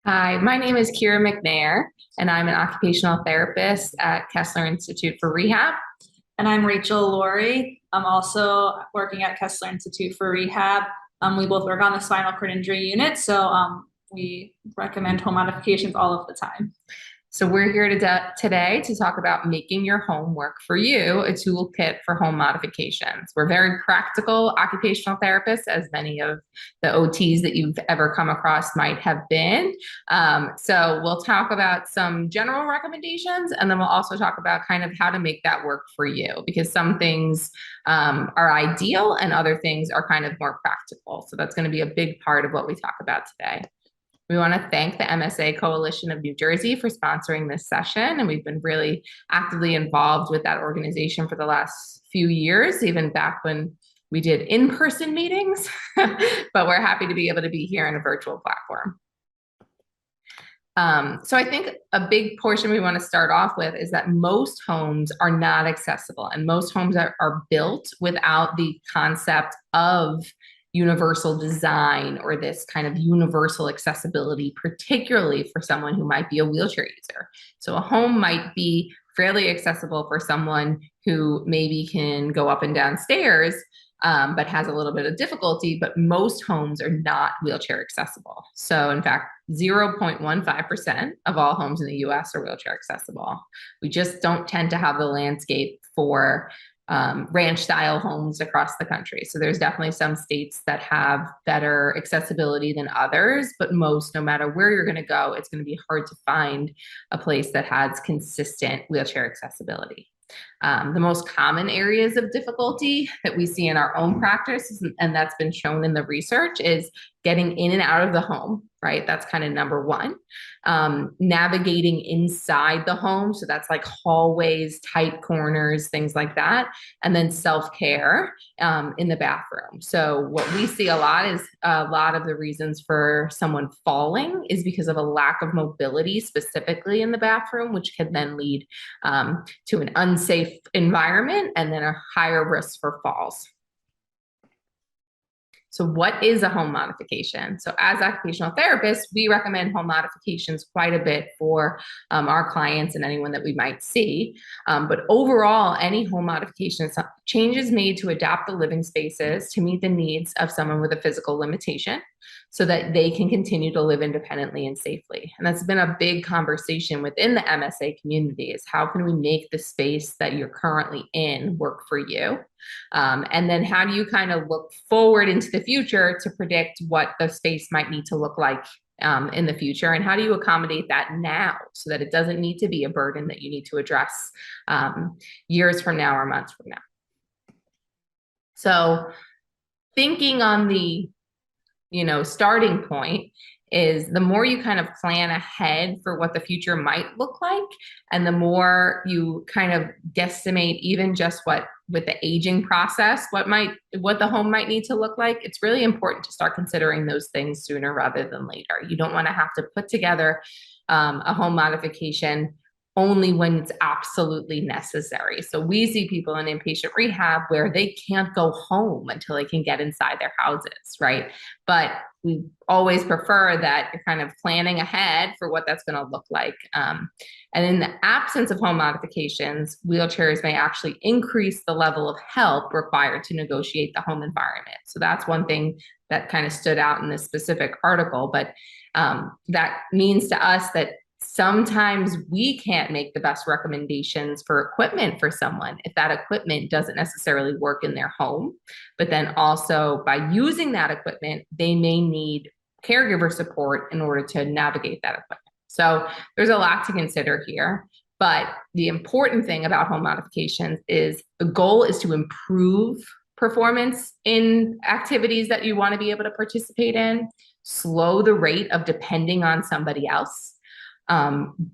Hi, my name is Kira McNair, and I'm an occupational therapist at Kessler Institute for Rehab. And I'm Rachel Laury. I'm also working at Kessler Institute for Rehab. We both work on the spinal cord injury unit, so we recommend home modifications all of the time. So we're here today to talk about making your home work for you, a toolkit for home modifications. We're very practical occupational therapists, as many of the OTs that you've ever come across might have been. So we'll talk about some general recommendations, and then we'll also talk about kind of how to make that work for you, because some things are ideal and other things are kind of more practical. So that's going to be a big part of what we talk about today. We want to thank the MSA Coalition of New Jersey for sponsoring this session, and we've been really actively involved with that organization for the last few years, even back when we did in-person meetings, but we're happy to be able to be here in a virtual platform. So I think a big portion we want to start off with is that most homes are not accessible, and most homes are built without the concept of universal design or this kind of universal accessibility, particularly for someone who might be a wheelchair user. So a home might be fairly accessible for someone who maybe can go up and down stairs, but has a little bit of difficulty, but most homes are not wheelchair accessible. So in fact, 0.15% of all homes in the US are wheelchair accessible. We just don't tend to have the landscape for ranch style homes across the country. So there's definitely some states that have better accessibility than others, but most, no matter where you're going to go, it's going to be hard to find a place that has consistent wheelchair accessibility. The most common areas of difficulty that we see in our own practice, and that's been shown in the research, is getting in and out of the home, right? That's kind of number one. Navigating inside the home, so that's like hallways, tight corners, things like that. And then self-care in the bathroom. So what we see a lot is a lot of the reasons for someone falling is because of a lack of mobility, specifically in the bathroom, which can then lead to an unsafe environment and then a higher risk for falls. So what is a home modification? So as occupational therapists, we recommend home modifications quite a bit for our clients and anyone that we might see. But overall, any home modifications, changes made to adapt the living spaces to meet the needs of someone with a physical limitation so that they can continue to live independently and safely. And that's been a big conversation within the MSA community, is how can we make the space that you're currently in work for you? And then how do you kind of look forward into the future to predict what the space might need to look like in the future? And how do you accommodate that now so that it doesn't need to be a burden that you need to address years from now or months from now? So thinking on the starting point is the more you kind of plan ahead for what the future might look like, and the more you kind of guesstimate even just what with the aging process, what the home might need to look like, it's really important to start considering those things sooner rather than later. You don't want to have to put together a home modification only when it's absolutely necessary. So we see people in inpatient rehab where they can't go home until they can get inside their houses, right? But we always prefer that you're kind of planning ahead for what that's going to look like. And in the absence of home modifications, wheelchairs may actually increase the level of help required to negotiate the home environment. So that's one thing that kind of stood out in this specific article. But that means to us that sometimes we can't make the best recommendations for equipment for someone if that equipment doesn't necessarily work in their home. But then also by using that equipment, they may need caregiver support in order to navigate that equipment. So there's a lot to consider here. But the important thing about home modifications is the goal is to improve performance in activities that you want to be able to participate in, slow the rate of depending on somebody else.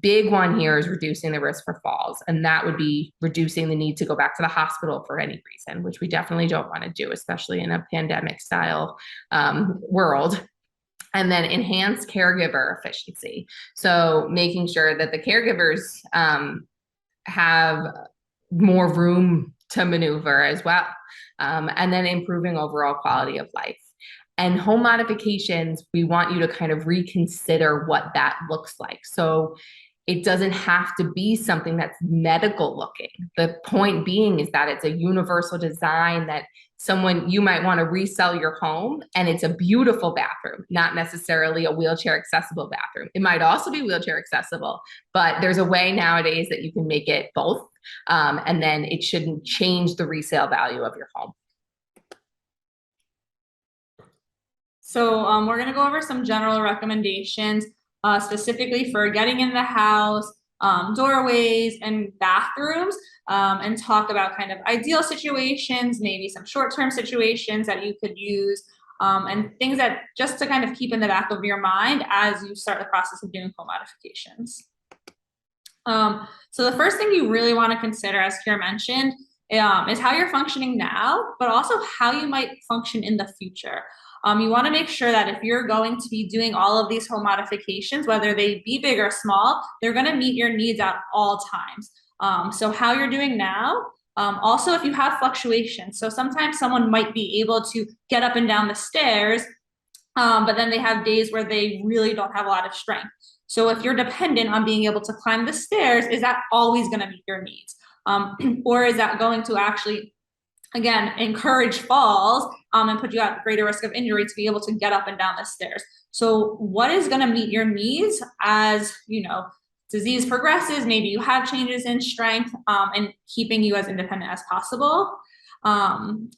Big one here is reducing the risk for falls, and that would be reducing the need to go back to the hospital for any reason, which we definitely don't want to do, especially in a pandemic style world. And then enhance caregiver efficiency. So making sure that the caregivers have more room to maneuver as well. And then improving overall quality of life. And home modifications, we want you to kind of reconsider what that looks like. So it doesn't have to be something that's medical looking. The point being is that it's a universal design that someone, you might want to resell your home and it's a beautiful bathroom, not necessarily a wheelchair accessible bathroom. It might also be wheelchair accessible, but there's a way nowadays that you can make it both. And then it shouldn't change the resale value of your home. So we're going to go over some general recommendations specifically for getting in the house, doorways and bathrooms, and talk about kind of ideal situations, maybe some short-term situations that you could use, and things that just to kind of keep in the back of your mind as you start the process of doing home modifications. So the first thing you really want to consider, as Kira mentioned, is how you're functioning now, but also how you might function in the future. You want to make sure that if you're going to be doing all of these home modifications, whether they be big or small, they're going to meet your needs at all times. So how you're doing now, also if you have fluctuations. So sometimes someone might be able to get up and down the stairs, but then they have days where they really don't have a lot of strength. So if you're dependent on being able to climb the stairs, is that always going to meet your needs? Or is that going to actually, again, encourage falls and put you at greater risk of injury to be able to get up and down the stairs? So what is going to meet your needs as, you know, disease progresses? Maybe you have changes in strength and keeping you as independent as possible.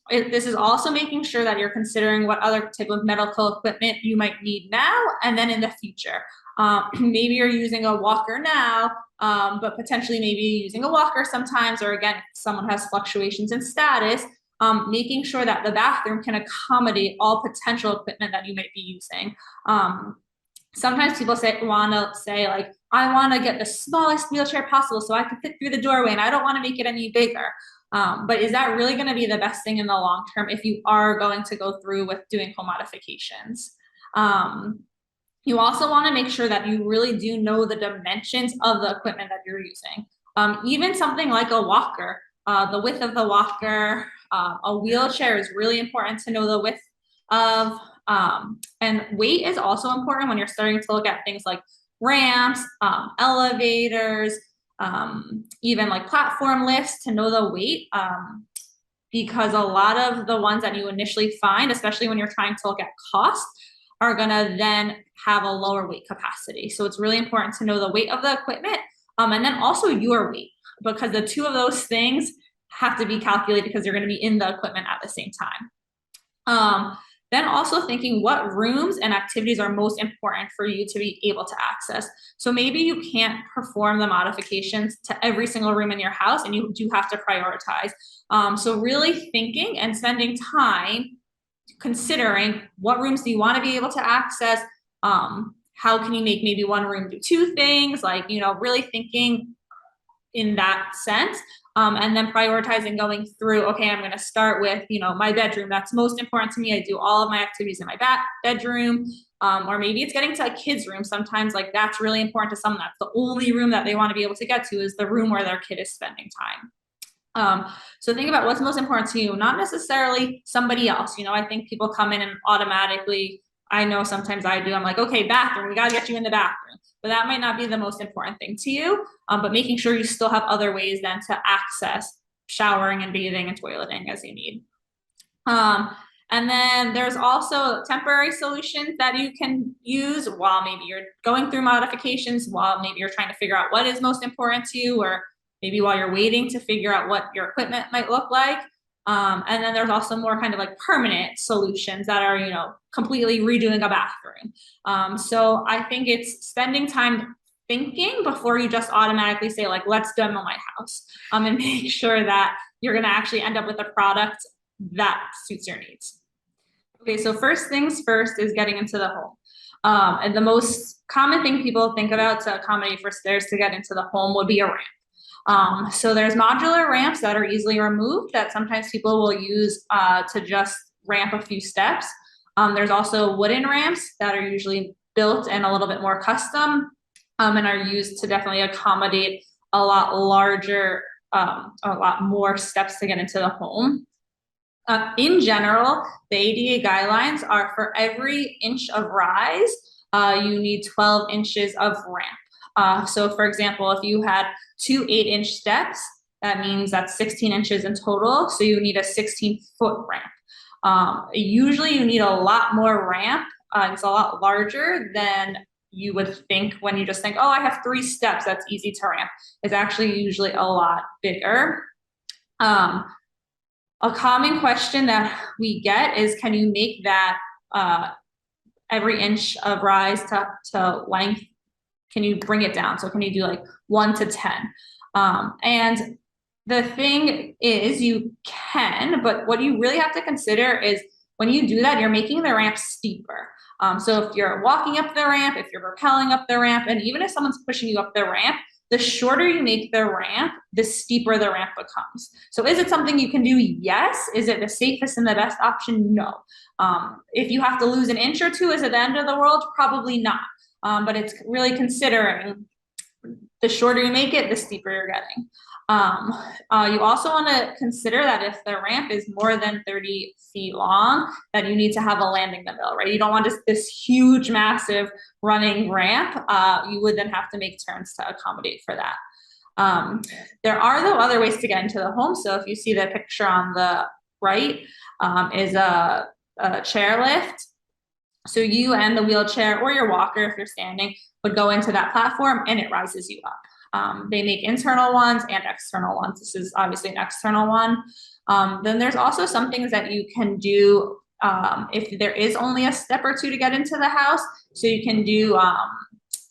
This is also making sure that you're considering what other type of medical equipment you might need now and then in the future. Maybe you're using a walker now, but potentially maybe using a walker sometimes, or again, if someone has fluctuations in status, making sure that the bathroom can accommodate all potential equipment that you might be using. Sometimes people want to say like, I want to get the smallest wheelchair possible so I can fit through the doorway and I don't want to make it any bigger. But is that really going to be the best thing in the long term if you are going to go through with doing home modifications? You also want to make sure that you really do know the dimensions of the equipment that you're using. Even something like a walker, the width of the walker, a wheelchair is really important to know the width of, and weight is also important when you're starting to look at things like ramps, elevators, even like platform lifts, to know the weight, because a lot of the ones that you initially find, especially when you're trying to look at cost, are gonna then have a lower weight capacity. So it's really important to know the weight of the equipment, and then also your weight, because the two of those things have to be calculated because you're gonna be in the equipment at the same time. Then also thinking what rooms and activities are most important for you to be able to access. So maybe you can't perform the modifications to every single room in your house and you do have to prioritize. So really thinking and spending time considering what rooms do you want to be able to access, how can you make maybe one room do two things, like, you know, really thinking in that sense, and then prioritizing, going through, okay, I'm going to start with, you know, my bedroom, that's most important to me, I do all of my activities in my bedroom, or maybe it's getting to a kid's room. Sometimes like that's really important to someone, that's the only room that they want to be able to get to, is the room where their kid is spending time. So think about what's most important to you, not necessarily somebody else. You know, I think people come in and automatically, I know sometimes I do, I'm like, okay, bathroom, we gotta get you in the bathroom, but that might not be the most important thing to you. But making sure you still have other ways then to access showering and bathing and toileting as you need. And then there's also temporary solutions that you can use while maybe you're going through modifications, while maybe you're trying to figure out what is most important to you, or maybe while you're waiting to figure out what your equipment might look like. And then there's also more kind of like permanent solutions that are, you know, completely redoing a bathroom. So I think it's spending time thinking before you just automatically say like, let's demo my house, and make sure that you're going to actually end up with a product that suits your needs. Okay, so first things first is getting into the home. And the most common thing people think about to accommodate for stairs to get into the home would be a ramp. So there's modular ramps that are easily removed that sometimes people will use to just ramp a few steps. There's also wooden ramps that are usually built and a little bit more custom, and are used to definitely accommodate a lot larger, a lot more steps to get into the home. In general, the ADA guidelines are for every inch of rise, you need 12 inches of ramp. So for example, if you had two 8-inch steps, that means that's 16 inches in total. So you need a 16-foot ramp. Usually you need a lot more ramp. It's a lot larger than you would think when you just think, oh, I have 3 steps, that's easy to ramp. It's actually usually a lot bigger. A common question that we get is, can you make that every inch of rise to length, can you bring it down? So can you do like 1 to 10? And the thing is, you can, but what you really have to consider is when you do that, you're making the ramp steeper. So if you're walking up the ramp, if you're rappelling up the ramp, and even if someone's pushing you up the ramp, the shorter you make the ramp, the steeper the ramp becomes. So is it something you can do? Yes. Is it the safest and the best option? No. If you have to lose an inch or 2, is it the end of the world? Probably not. But it's really considering the shorter you make it, the steeper you're getting. You also want to consider that if the ramp is more than 30 feet long, that you need to have a landing in the middle, right? You don't want this huge, massive running ramp. You would then have to make turns to accommodate for that. There are, though, other ways to get into the home. So if you see the picture on the right, is a chair lift. So you and the wheelchair or your walker, if you're standing, would go into that platform and it rises you up. They make internal ones and external ones. This is obviously an external one. Then there's also some things that you can do if there is only a step or 2 to get into the house. So you can do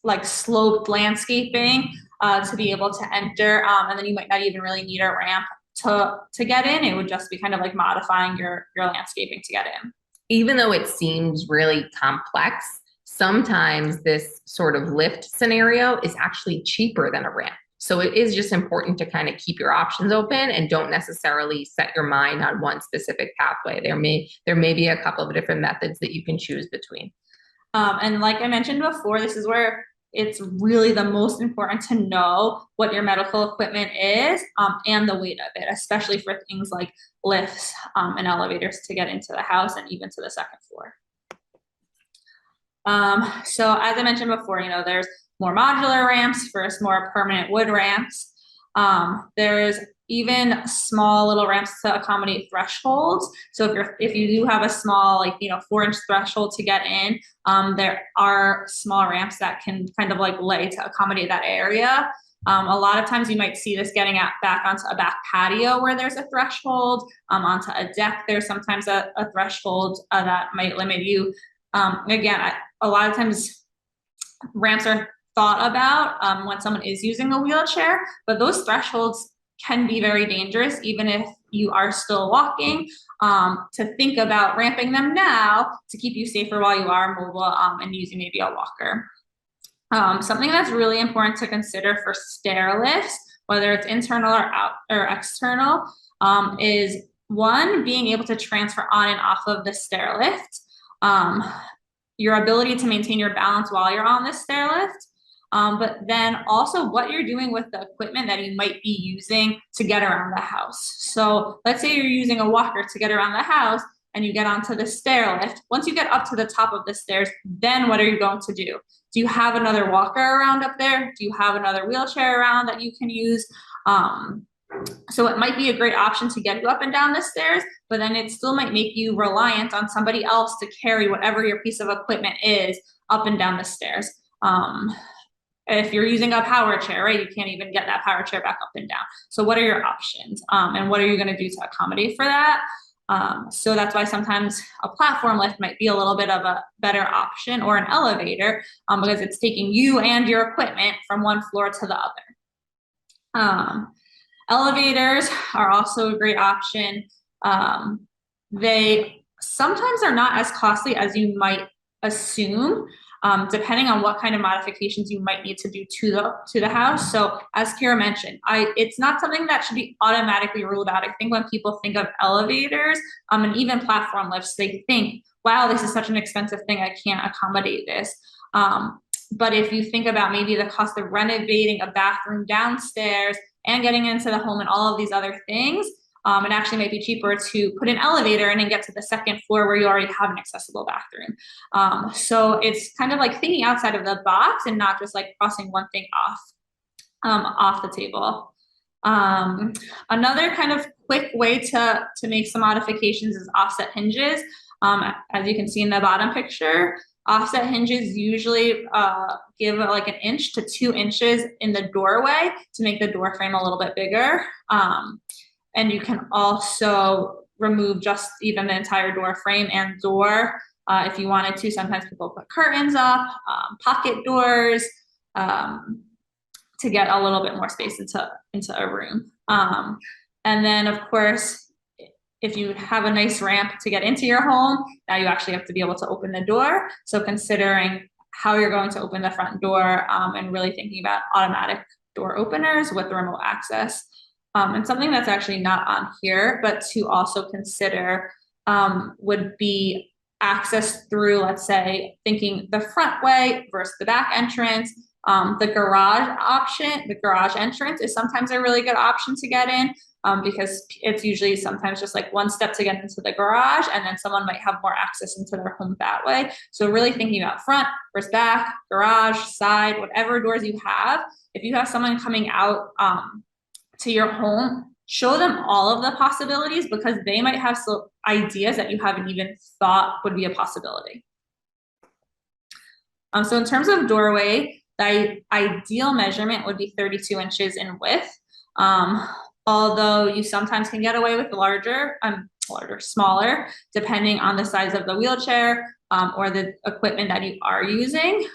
like sloped landscaping to be able to enter, and then you might not even really need a ramp to get in. It would just be kind of like modifying your landscaping to get in. Even though it seems really complex, sometimes this sort of lift scenario is actually cheaper than a ramp. So it is just important to kind of keep your options open and don't necessarily set your mind on one specific pathway. There may be a couple of different methods that you can choose between. And like I mentioned before, this is where it's really the most important to know what your medical equipment is and the weight of it, especially for things like lifts and elevators to get into the house and even to the second floor. So as I mentioned before, there's more modular ramps versus more permanent wood ramps. There's even small little ramps to accommodate thresholds. So if you do have a small, 4-inch threshold to get in, there are small ramps that can kind of like lay to accommodate that area. A lot of times you might see this getting back onto a back patio where there's a threshold, onto a deck. There's sometimes a threshold that might limit you. Again, a lot of times ramps are thought about when someone is using a wheelchair, but those thresholds can be very dangerous, even if you are still walking, to think about ramping them now to keep you safer while you are mobile and using maybe a walker. Something that's really important to consider for stair lifts, whether it's internal or external, is one, being able to transfer on and off of the stair lift, your ability to maintain your balance while you're on the stair lift, but then also what you're doing with the equipment that you might be using to get around the house. So let's say you're using a walker to get around the house and you get onto the stair lift. Once you get up to the top of the stairs, then what are you going to do? Do you have another walker around up there? Do you have another wheelchair around that you can use? So it might be a great option to get you up and down the stairs, but then it still might make you reliant on somebody else to carry whatever your piece of equipment is up and down the stairs. If you're using a power chair, right, you can't even get that power chair back up and down. So what are your options? And what are you going to do to accommodate for that? So that's why sometimes a platform lift might be a little bit of a better option, or an elevator, because it's taking you and your equipment from one floor to the other. Elevators are also a great option. They sometimes are not as costly as you might assume, depending on what kind of modifications you might need to do to the house. So as Kira mentioned, it's not something that should be automatically ruled out. I think when people think of elevators and even platform lifts, they think, wow, this is such an expensive thing, I can't accommodate this. But if you think about maybe the cost of renovating a bathroom downstairs and getting into the home and all of these other things, It actually might be cheaper to put an elevator in and get to the second floor where you already have an accessible bathroom. So it's kind of like thinking outside of the box and not just like crossing one thing off the table. Another kind of quick way to make some modifications is offset hinges. As you can see in the bottom picture, offset hinges usually give like an inch to 2 inches in the doorway to make the door frame a little bit bigger. And you can also remove just even the entire door frame and door if you wanted to. Sometimes people put curtains up, pocket doors, to get a little bit more space into a room. And then of course, if you have a nice ramp to get into your home, now you actually have to be able to open the door. So considering how you're going to open the front door and really thinking about automatic door openers with remote access. And something that's actually not on here, but to also consider would be access through, let's say, thinking the front way versus the back entrance. The garage entrance is sometimes a really good option to get in because it's usually sometimes just like one step to get into the garage, and then someone might have more access into their home that way. So really thinking about front versus back, garage, side, whatever doors you have. If you have someone coming out to your home, show them all of the possibilities because they might have some ideas that you haven't even thought would be a possibility. So in terms of doorway, the ideal measurement would be 32 inches in width. Although you sometimes can get away with smaller, depending on the size of the wheelchair or the equipment that you are using.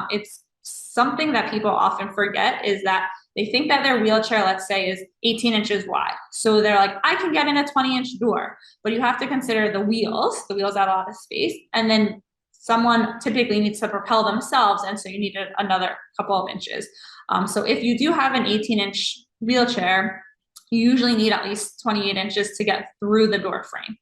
It's something that people often forget is that they think that their wheelchair, let's say, is 18 inches wide. So they're like, I can get in a 20-inch door, but you have to consider the wheels add a lot of space, and then someone typically needs to propel themselves, and so you need another couple of inches. So if you do have an 18-inch wheelchair, you usually need at least 28 inches to get through the door frame.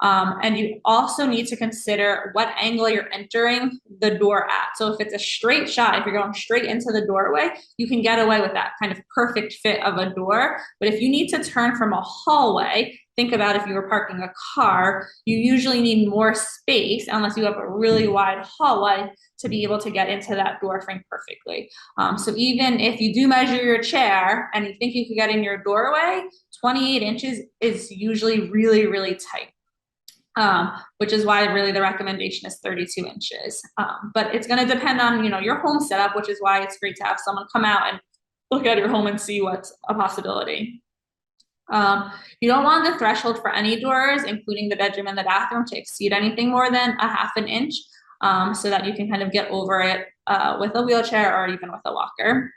And you also need to consider what angle you're entering the door at. So if it's a straight shot, if you're going straight into the doorway, you can get away with that kind of perfect fit of a door. But if you need to turn from a hallway, think about if you were parking a car, you usually need more space unless you have a really wide hallway to be able to get into that door frame perfectly. So even if you do measure your chair and you think you could get in your doorway, 28 inches is usually really, really tight. Which is why really the recommendation is 32 inches. But it's going to depend on, your home setup, which is why it's great to have someone come out and look at your home and see what's a possibility. You don't want the threshold for any doors, including the bedroom and the bathroom, to exceed anything more than a half an inch, so that you can kind of get over it with a wheelchair or even with a walker.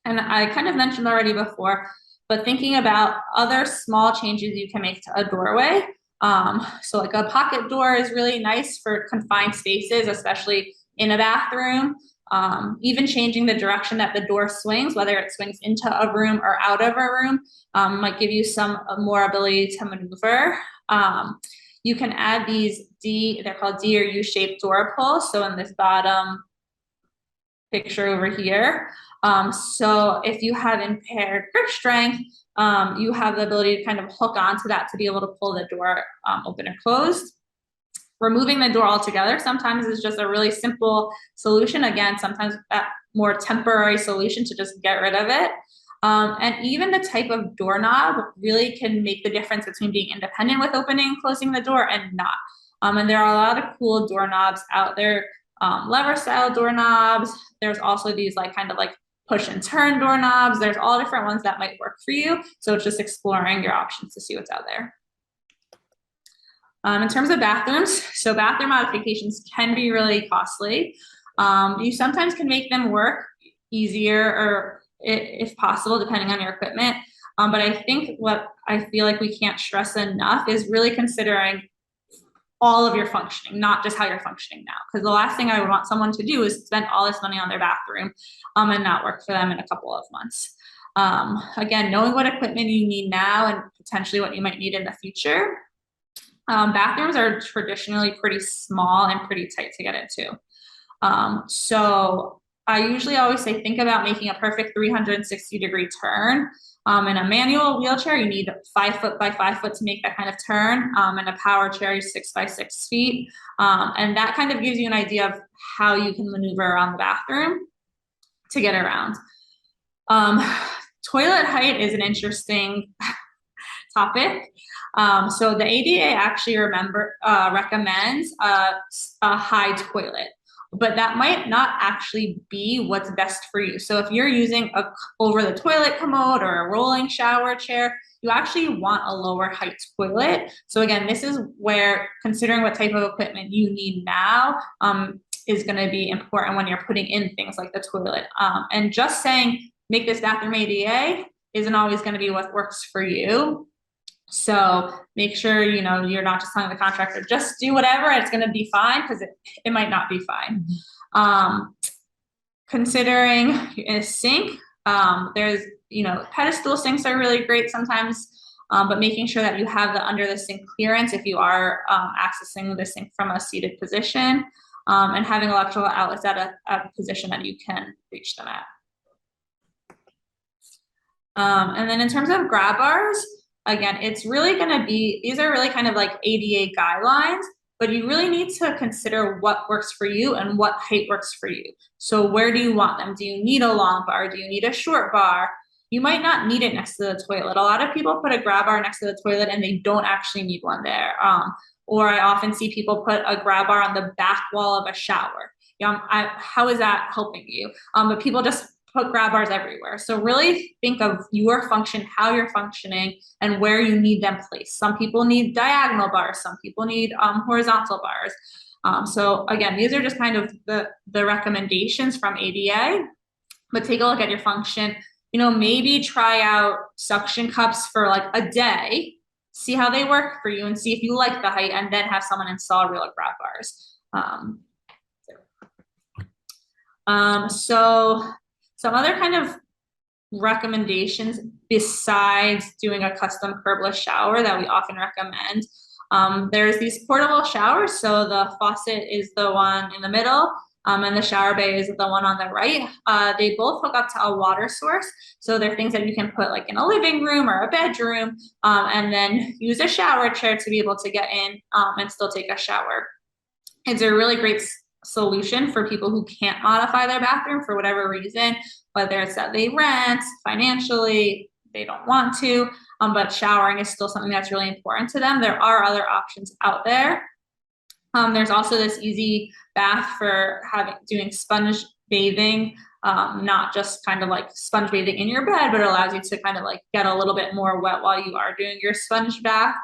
And I kind of mentioned already before, but thinking about other small changes you can make to a doorway. So like a pocket door is really nice for confined spaces, especially in a bathroom. Even changing the direction that the door swings, whether it swings into a room or out of a room, might give you some more ability to maneuver. You can add these they're called D or U-shaped door pulls. So in this bottom picture over here. So if you have impaired grip strength, you have the ability to kind of hook onto that to be able to pull the door open or closed. Removing the door altogether sometimes is just a really simple solution. Again, sometimes that more temporary solution to just get rid of it. And even the type of doorknob really can make the difference between being independent with opening and closing the door and not. And there are a lot of cool doorknobs out there, lever style doorknobs. There's also these kind of push and turn doorknobs. There's all different ones that might work for you. So it's just exploring your options to see what's out there. In terms of bathrooms, so bathroom modifications can be really costly. You sometimes can make them work easier or if possible, depending on your equipment. But I think what I feel like we can't stress enough is really considering all of your functioning, not just how you're functioning now. Because the last thing I would want someone to do is spend all this money on their bathroom and not work for them in a couple of months. Again, knowing what equipment you need now and potentially what you might need in the future. Bathrooms are traditionally pretty small and pretty tight to get into. So I usually always say, think about making a perfect 360-degree turn. In a manual wheelchair, you need 5 foot by 5 foot to make that kind of turn. In a power chair, 6 by 6 feet. And that kind of gives you an idea of how you can maneuver around the bathroom to get around. Toilet height is an interesting topic. So the ADA actually recommends a high toilet, but that might not actually be what's best for you. So if you're using a over the toilet commode or a rolling shower chair, you actually want a lower height toilet. So again, this is where considering what type of equipment you need now is going to be important when you're putting in things like the toilet. And just saying, make this bathroom ADA isn't always going to be what works for you. So make sure, you know, you're not just telling the contractor, just do whatever, it's going to be fine, because it might not be fine. Considering a sink, there's, you know, pedestal sinks are really great sometimes, but making sure that you have the under the sink clearance if you are accessing the sink from a seated position, and having electrical outlets at a position that you can reach them at. And then in terms of grab bars, again, it's really going to be, these are really kind of like ADA guidelines, but you really need to consider what works for you and what height works for you. So where do you want them? Do you need a long bar? Do you need a short bar? You might not need it next to the toilet. A lot of people put a grab bar next to the toilet and they don't actually need one there. Or I often see people put a grab bar on the back wall of a shower. You know, how is that helping you? But people just put grab bars everywhere. So really think of your function, how you're functioning, and where you need them placed. Some people need diagonal bars, some people need horizontal bars. So again, these are just kind of the recommendations from ADA, but take a look at your function. You know, maybe try out suction cups for like a day, see how they work for you, and see if you like the height, and then have someone install real grab bars. So some other kind of recommendations besides doing a custom curbless shower that we often recommend. There's these portable showers. So the faucet is the one in the middle, and the shower bay is the one on the right. They both hook up to a water source. So they're things that you can put like in a living room or a bedroom, and then use a shower chair to be able to get in and still take a shower. It's a really great solution for people who can't modify their bathroom for whatever reason, whether it's that they rent, financially, they don't want to, but showering is still something that's really important to them. There are other options out there. There's also this easy bath for doing sponge bathing, not just kind of like sponge bathing in your bed, but it allows you to kind of like get a little bit more wet while you are doing your sponge bath.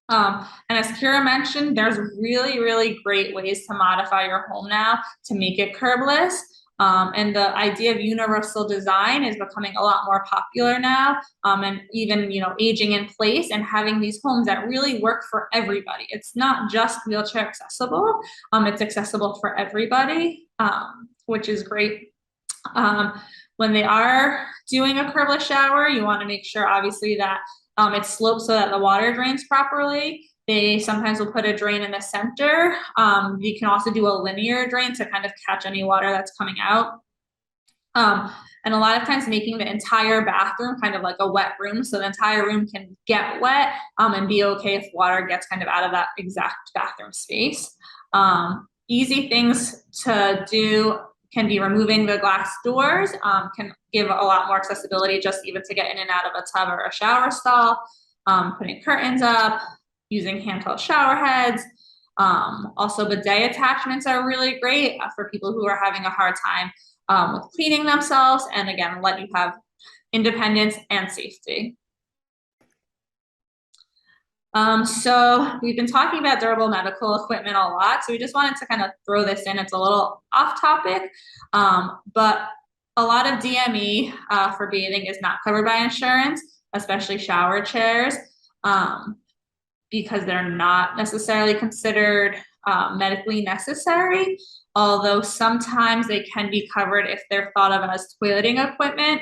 And as Kira mentioned, there's really, really great ways to modify your home now to make it curbless. And the idea of universal design is becoming a lot more popular now, and even, you know, aging in place and having these homes that really work for everybody. It's not just wheelchair accessible, it's accessible for everybody, which is great. When they are doing a curbless shower, you want to make sure obviously that it's sloped so that the water drains properly. They sometimes will put a drain in the center. You can also do a linear drain to kind of catch any water that's coming out. And a lot of times making the entire bathroom kind of like a wet room, so the entire room can get wet and be okay if water gets kind of out of that exact bathroom space. Easy things to do can be removing the glass doors, can give a lot more accessibility just even to get in and out of a tub or a shower stall, putting curtains up, using handheld shower heads. Also bidet attachments are really great for people who are having a hard time with cleaning themselves, and again, let you have independence and safety. So we've been talking about durable medical equipment a lot, so we just wanted to kind of throw this in. It's a little off topic, but a lot of DME for bathing is not covered by insurance, especially shower chairs, because they're not necessarily considered medically necessary, although sometimes they can be covered if they're thought of as toileting equipment.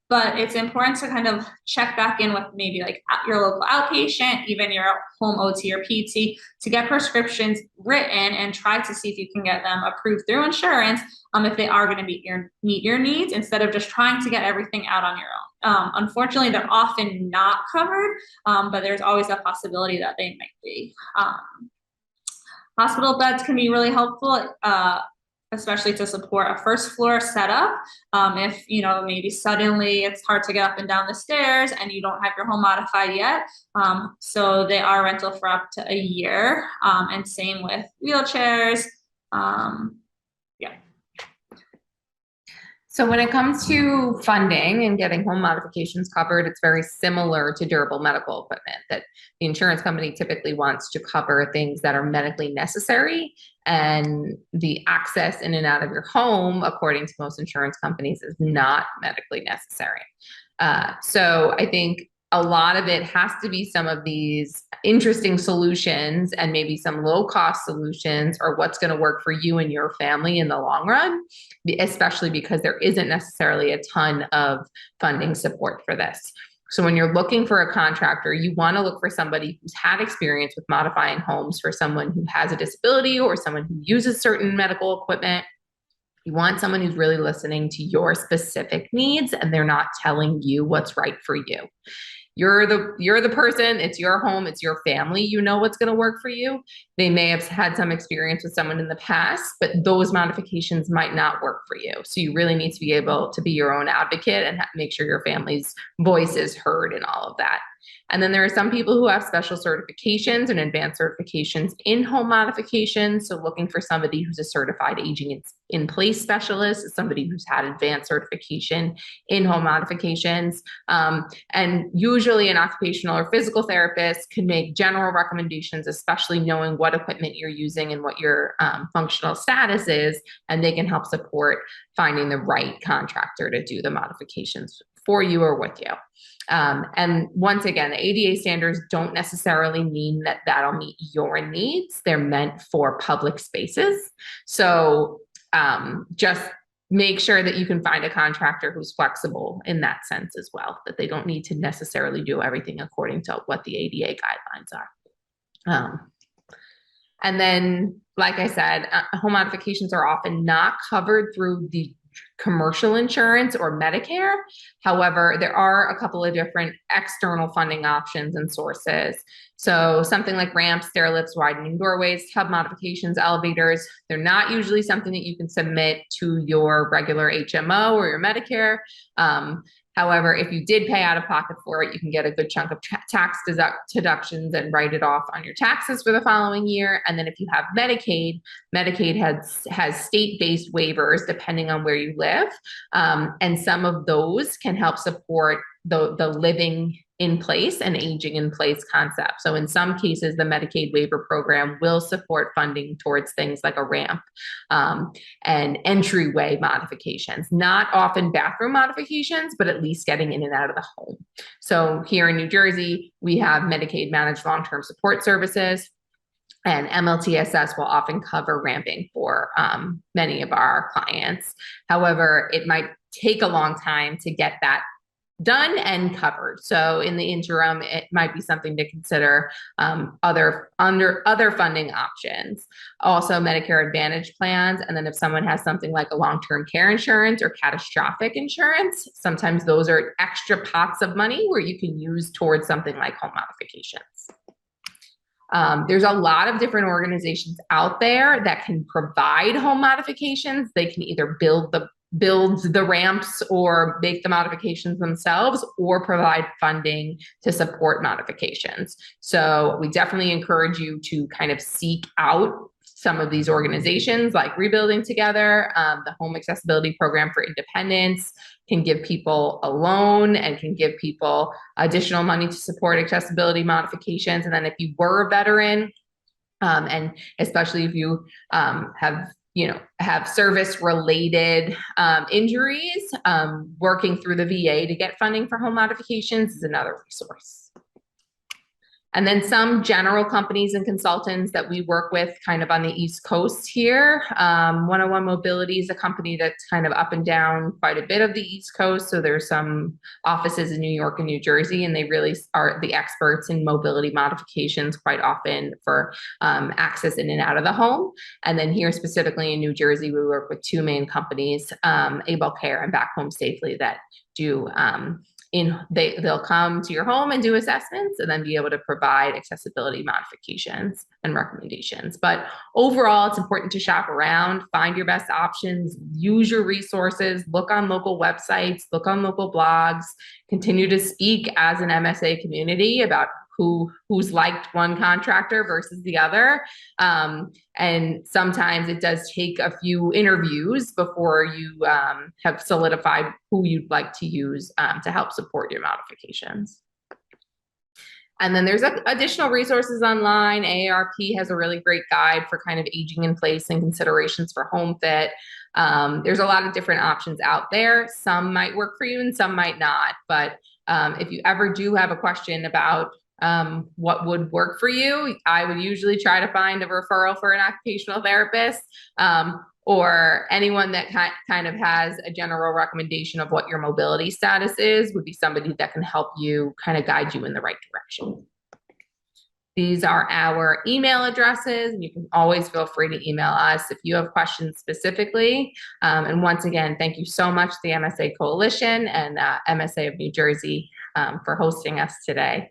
But it's important to kind of check back in with maybe like your local outpatient, even your home OT or PT, to get prescriptions written and try to see if you can get them approved through insurance if they are going to meet your needs, instead of just trying to get everything out on your own. Unfortunately, they're often not covered, but there's always a possibility that they might be. Hospital beds can be really helpful, especially to support a first floor setup. If, maybe suddenly it's hard to get up and down the stairs and you don't have your home modified yet. So they are rental for up to a year, and same with wheelchairs. Yeah. So when it comes to funding and getting home modifications covered, it's very similar to durable medical equipment, that the insurance company typically wants to cover things that are medically necessary, and the access in and out of your home, according to most insurance companies, is not medically necessary. So I think a lot of it has to be some of these interesting solutions, and maybe some low-cost solutions, or what's going to work for you and your family in the long run, especially because there isn't necessarily a ton of funding support for this. So when you're looking for a contractor, you want to look for somebody who's had experience with modifying homes for someone who has a disability or someone who uses certain medical equipment. You want someone who's really listening to your specific needs, and they're not telling you what's right for you. You're the person, it's your home, it's your family, you know what's going to work for you. They may have had some experience with someone in the past, but those modifications might not work for you. So you really need to be able to be your own advocate and make sure your family's voice is heard in all of that. And then there are some people who have special certifications and advanced certifications in home modifications. So looking for somebody who's a certified aging in place specialist, somebody who's had advanced certification in home modifications. And usually an occupational or physical therapist can make general recommendations, especially knowing what equipment you're using and what your functional status is, and they can help support finding the right contractor to do the modifications for you or with you. And once again, the ADA standards don't necessarily mean that that'll meet your needs. They're meant for public spaces. So just make sure that you can find a contractor who's flexible in that sense as well, that they don't need to necessarily do everything according to what the ADA guidelines are. And then, like I said, home modifications are often not covered through the commercial insurance or Medicare. However, there are a couple of different external funding options and sources. So something like ramps, stair lifts, widening doorways, tub modifications, elevators, they're not usually something that you can submit to your regular HMO or your Medicare. However, if you did pay out of pocket for it, you can get a good chunk of tax deductions and write it off on your taxes for the following year. And then if you have Medicaid, Medicaid has state-based waivers depending on where you live. And some of those can help support the living in place and aging in place concept. So in some cases, the Medicaid waiver program will support funding towards things like a ramp and entryway modifications, not often bathroom modifications, but at least getting in and out of the home. So here in New Jersey, we have Medicaid managed long-term support services, and MLTSS will often cover ramping for many of our clients. However, it might take a long time to get that done and covered. So in the interim, it might be something to consider other funding options. Also Medicare Advantage plans. And then if someone has something like a long-term care insurance or catastrophic insurance, sometimes those are extra pots of money where you can use towards something like home modifications. There's a lot of different organizations out there that can provide home modifications. They can either build the ramps or make the modifications themselves, or provide funding to support modifications. So we definitely encourage you to kind of seek out some of these organizations like Rebuilding Together. The Home Accessibility Program for Independence can give people a loan and can give people additional money to support accessibility modifications. And then if you were a veteran, and especially if you have service-related injuries, working through the VA to get funding for home modifications is another resource. And then some general companies and consultants that we work with kind of on the East Coast here. 101 Mobility is a company that's kind of up and down quite a bit of the East Coast. So there's some offices in New York and New Jersey, and they really are the experts in mobility modifications quite often for access in and out of the home. And then here specifically in New Jersey, we work with two main companies, Able Care and Back Home Safely, that do they'll come to your home and do assessments and then be able to provide accessibility modifications and recommendations. But overall, it's important to shop around, find your best options, use your resources, look on local websites, look on local blogs, continue to speak as an MSA community about who's liked one contractor versus the other. And sometimes it does take a few interviews before you have solidified who you'd like to use to help support your modifications. And then there's additional resources online. AARP has a really great guide for kind of aging in place and considerations for home fit. There's a lot of different options out there. Some might work for you and some might not. But if you ever do have a question about what would work for you, I would usually try to find a referral for an occupational therapist, or anyone that kind of has a general recommendation of what your mobility status is would be somebody that can help you kind of guide you in the right direction. These are our email addresses, and you can always feel free to email us if you have questions specifically. And once again, thank you so much to the MSA Coalition and MSA of New Jersey for hosting us today.